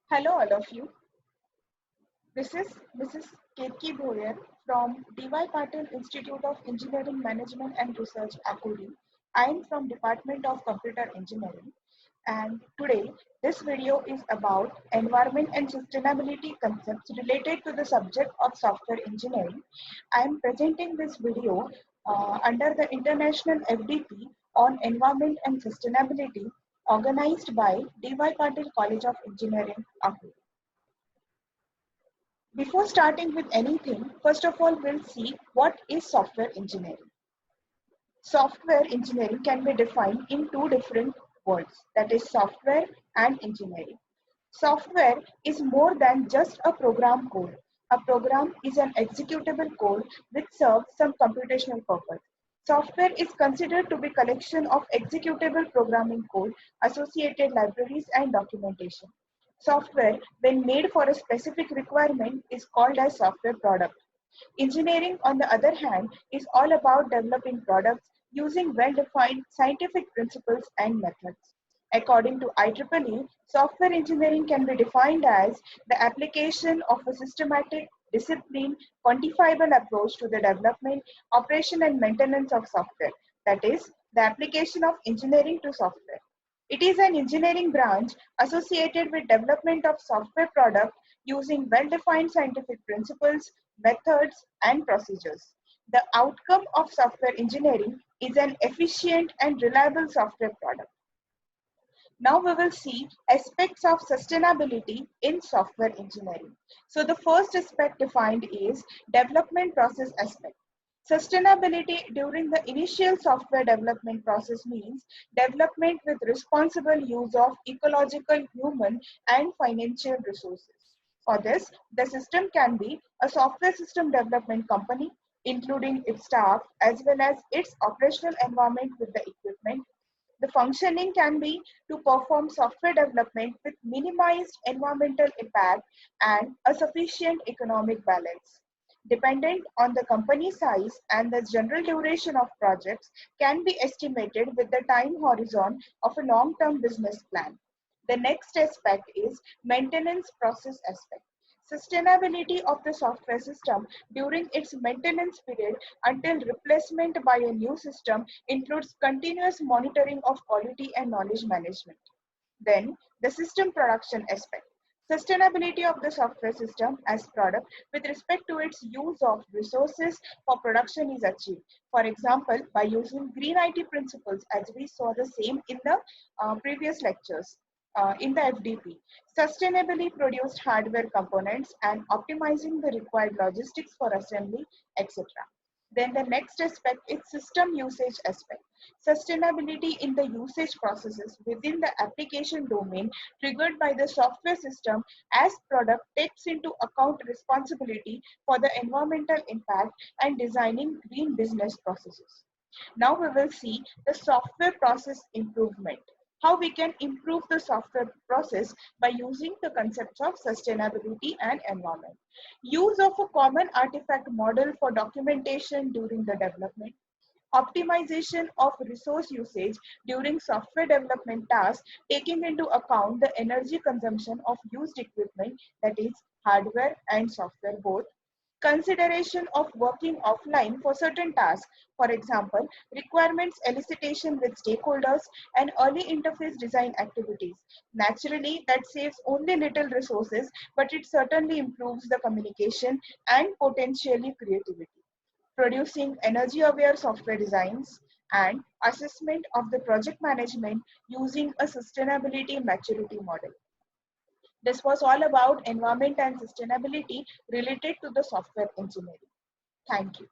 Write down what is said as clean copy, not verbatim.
Hello, all of you. This is Mrs. Ketki Bhoyer from D.Y. Patil Institute of Engineering Management and Research, Akuri. I am from Department of Computer Engineering, and today this video is about environment and sustainability concepts related to the subject of software engineering. I am presenting this video under the International FDP on Environment and Sustainability organized by D.Y. Patil College of Engineering, Akuri. Before starting with anything, first of all, we'll see what is software engineering. Software engineering can be defined in two different words, that is software and engineering. Software is more than just a program code. A program is an executable code which serves some computational purpose. Software is considered to be collection of executable programming code, associated libraries and documentation. Software, when made for a specific requirement, is called as software product. Engineering, on the other hand, is all about developing products using well-defined scientific principles and methods. According to IEEE, software engineering can be defined as the application of a systematic, disciplined, quantifiable approach to the development, operation, and maintenance of software. That is, the application of engineering to software. It is an engineering branch associated with development of software product using well-defined scientific principles, methods, and procedures. The outcome of software engineering is an efficient and reliable software product. Now we will see aspects of sustainability in software engineering. So the first aspect defined is development process aspect. Sustainability during the initial software development process means development with responsible use of ecological, human, and financial resources. For this, the system can be a software system development company, including its staff as well as its operational environment with the equipment. The functioning can be to perform software development with minimized environmental impact and a sufficient economic balance. Dependent on the company size and the general duration of projects can be estimated with the time horizon of a long-term business plan. The next aspect is maintenance process aspect. Sustainability of the software system during its maintenance period until replacement by a new system includes continuous monitoring of quality and knowledge management. Then, the system production aspect. Sustainability of the software system as product with respect to its use of resources for production is achieved. For example, by using green IT principles, as we saw the same in the previous lectures. In the FDP, sustainably produced hardware components and optimizing the required logistics for assembly, etc. Then the next aspect is system usage aspect. Sustainability in the usage processes within the application domain triggered by the software system as product takes into account responsibility for the environmental impact and designing green business processes. Now we will see the software process improvement, how we can improve the software process by using the concepts of sustainability and environment. Use of a common artifact model for documentation during the development. Optimization of resource usage during software development tasks, taking into account the energy consumption of used equipment, that is hardware and software both. Consideration of working offline for certain tasks, for example, requirements elicitation with stakeholders and early interface design activities. Naturally, that saves only little resources, but it certainly improves the communication and potentially creativity. Producing energy-aware software designs and assessment of the project management using a sustainability maturity model. This was all about environment and sustainability related to the software engineering. Thank you.